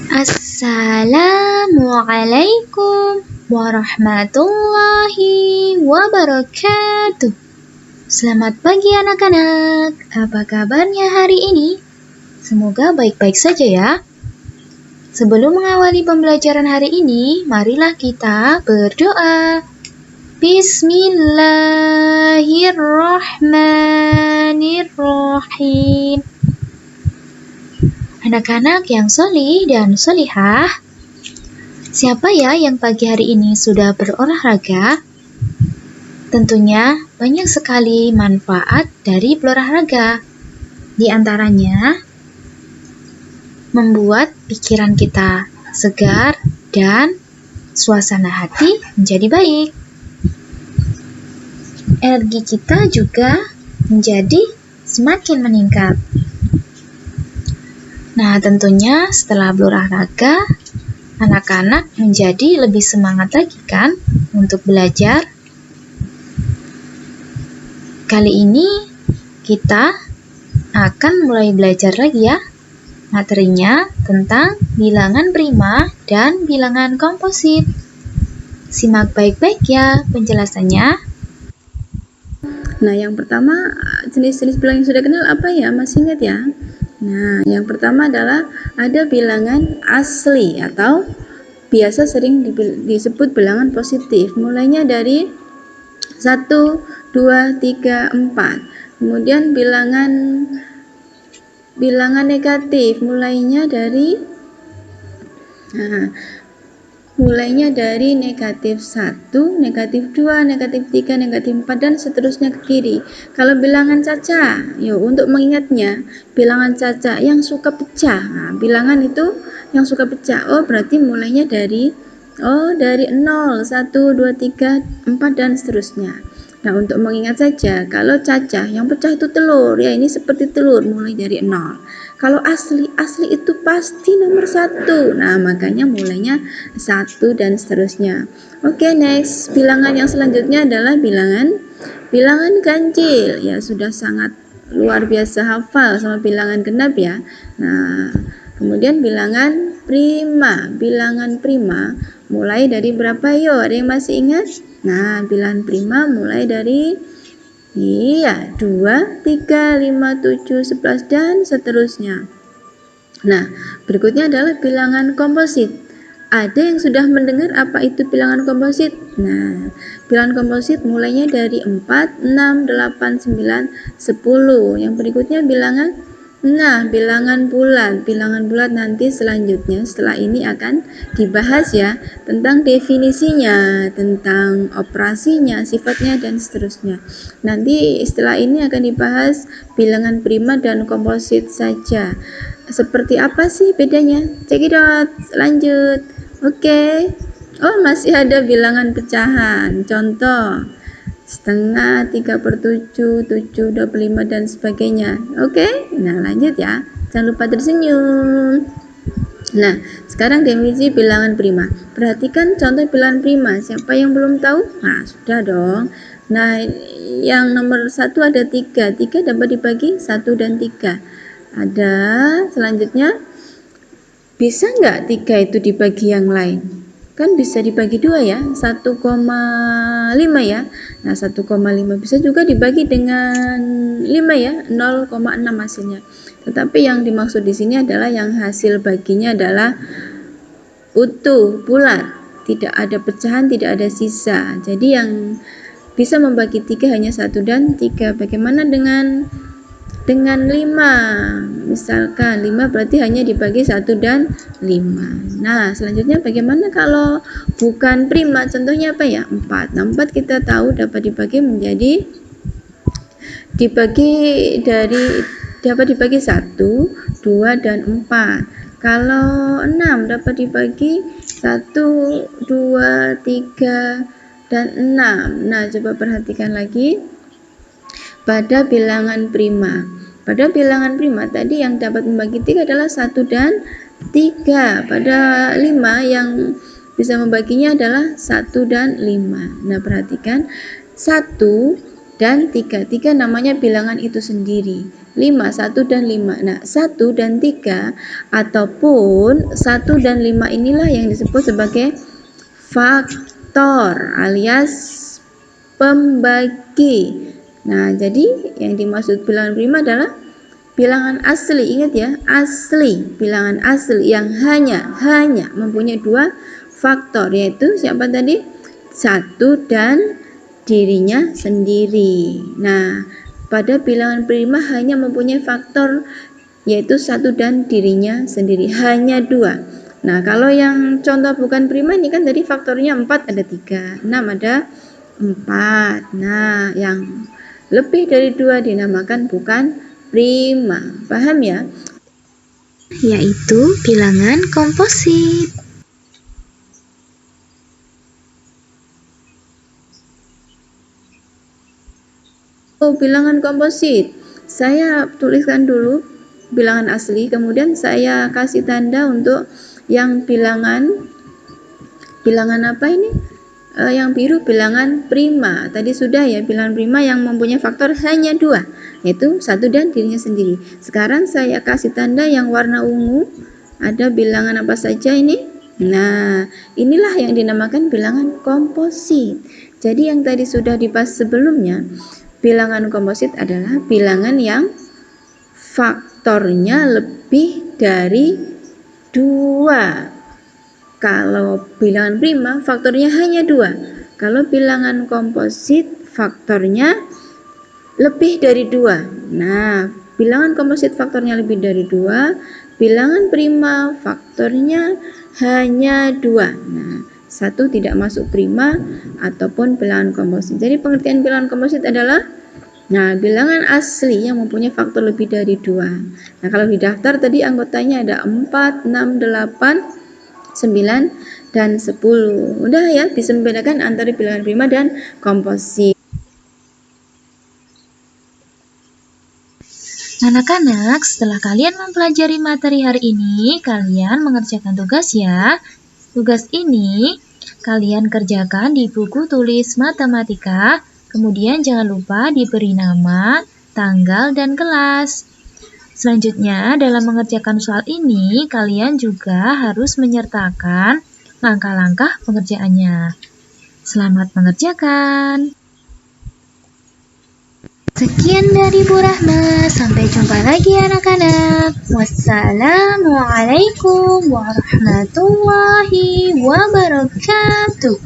Assalamualaikum warahmatullahi wabarakatuh. Selamat pagi anak-anak. Apa kabarnya hari ini? Semoga baik-baik saja ya. Sebelum mengawali pembelajaran hari ini, marilah kita berdoa. Bismillahirrahmanirrahim. Anak-anak yang solih dan solihah, siapa ya yang pagi hari ini sudah berolahraga? Tentunya banyak sekali manfaat dari berolahraga. Di antaranya, membuat pikiran kita segar dan suasana hati menjadi baik. Energi kita juga menjadi semakin meningkat. Nah, tentunya setelah berolahraga, anak-anak menjadi lebih semangat lagi kan untuk belajar. Kali ini kita akan mulai belajar lagi ya. Materinya tentang bilangan prima dan bilangan komposit. Simak baik-baik ya penjelasannya. Nah, yang pertama, jenis-jenis bilangan yang sudah kenal apa ya? Masih ingat ya? Nah, yang pertama adalah ada bilangan asli atau biasa sering disebut bilangan positif. Mulainya dari 1, 2, 3, 4. Kemudian bilangan negatif mulainya dari negatif 1, negatif 2, negatif 3, negatif 4, dan seterusnya ke kiri. Kalau bilangan caca, untuk mengingatnya, bilangan caca yang suka pecah. Nah, bilangan itu yang suka pecah. Berarti mulainya dari 0, 1, 2, 3, 4, dan seterusnya. Nah, untuk mengingat saja, kalau cacah yang pecah itu telur, ya ini seperti telur mulai dari 0. Kalau asli itu pasti nomor 1. Nah, makanya mulainya 1 dan seterusnya. Oke, next. Bilangan yang selanjutnya adalah bilangan ganjil. Ya, sudah sangat luar biasa hafal sama bilangan genap ya. Nah, kemudian bilangan prima. Bilangan prima mulai dari berapa yo? Ada yang masih ingat? Nah, bilangan prima mulai dari 2, 3, 5, 7, 11, dan seterusnya. Nah, berikutnya adalah bilangan komposit. Ada yang sudah mendengar apa itu bilangan komposit? Nah, bilangan komposit mulainya dari 4, 6, 8, 9, 10. Yang berikutnya bilangan bulat. Bilangan bulat nanti selanjutnya setelah ini akan dibahas ya, tentang definisinya, tentang operasinya, sifatnya, dan seterusnya. Nanti setelah ini akan dibahas bilangan prima dan komposit saja. Seperti apa sih bedanya? Cekidot, lanjut. Oke. Masih ada bilangan pecahan. Contoh, setengah, 3/7, 7, 25, dan sebagainya. Oke, nah lanjut ya. Jangan lupa tersenyum. Nah, sekarang definisi bilangan prima. Perhatikan contoh bilangan prima. Siapa yang belum tahu? Nah, sudah dong. Nah, yang nomor 1 ada 3. 3 dapat dibagi 1 dan 3. Ada, selanjutnya, bisa nggak 3 itu dibagi yang lain? Kan bisa dibagi 2 ya, 1,5 ya. Nah, 1,5 bisa juga dibagi dengan 5 ya, 0,6 hasilnya. Tetapi yang dimaksud di sini adalah yang hasil baginya adalah utuh, bulat, tidak ada pecahan, tidak ada sisa. Jadi yang bisa membagi 3 hanya 1 dan 3. Bagaimana dengan 5? Misalkan 5 berarti hanya dibagi 1 dan 5. Nah, selanjutnya bagaimana kalau bukan prima? Contohnya apa ya? 4. Nah, 4 kita tahu dapat dibagi 1, 2, dan 4. Kalau 6 dapat dibagi 1, 2, 3, dan 6. Nah, coba perhatikan lagi pada bilangan prima. Pada bilangan prima tadi yang dapat membagi 3 adalah 1 dan 3. Pada 5 yang bisa membaginya adalah 1 dan 5. Nah, perhatikan 1 dan 3. 3 namanya bilangan itu sendiri. 5, 1 dan 5. Nah, 1 dan 3 ataupun 1 dan 5 inilah yang disebut sebagai faktor alias pembagi. Nah, jadi yang dimaksud bilangan prima adalah bilangan asli. Ingat ya, asli, bilangan asli yang hanya mempunyai 2 faktor, yaitu siapa tadi? 1 dan dirinya sendiri. Nah, pada bilangan prima hanya mempunyai faktor yaitu 1 dan dirinya sendiri, hanya 2. Nah, kalau yang contoh bukan prima ini kan tadi faktornya 4 ada 3, 6 ada 4. Nah, yang lebih dari 2 dinamakan bukan prima. Paham ya? Yaitu bilangan komposit. Bilangan komposit. Saya tuliskan dulu bilangan asli, kemudian saya kasih tanda untuk yang bilangan apa ini? Yang biru bilangan prima. Tadi sudah ya, bilangan prima yang mempunyai faktor hanya 2, yaitu 1 dan dirinya sendiri. Sekarang saya kasih tanda yang warna ungu. Ada bilangan apa saja ini? Nah, inilah yang dinamakan bilangan komposit. Jadi yang tadi sudah dibahas sebelumnya, bilangan komposit adalah bilangan yang faktornya lebih dari 2. Kalau bilangan prima faktornya hanya 2. Kalau bilangan komposit faktornya lebih dari 2. Nah, bilangan komposit faktornya lebih dari 2, bilangan prima faktornya hanya 2. Nah, 1 tidak masuk prima ataupun bilangan komposit. Jadi pengertian bilangan komposit adalah bilangan asli yang mempunyai faktor lebih dari 2. Nah, kalau di daftar tadi anggotanya ada 4, 6, 8, 9, dan 10. Udah ya, bisa membedakan antara bilangan prima dan komposit. Anak-anak, setelah kalian mempelajari materi hari ini, kalian mengerjakan tugas ya. Tugas ini kalian kerjakan di buku tulis matematika, kemudian jangan lupa diberi nama, tanggal, dan kelas. Selanjutnya, dalam mengerjakan soal ini, kalian juga harus menyertakan langkah-langkah pengerjaannya. Selamat mengerjakan! Sekian dari Bu Rahma, sampai jumpa lagi anak-anak. Wassalamualaikum warahmatullahi wabarakatuh.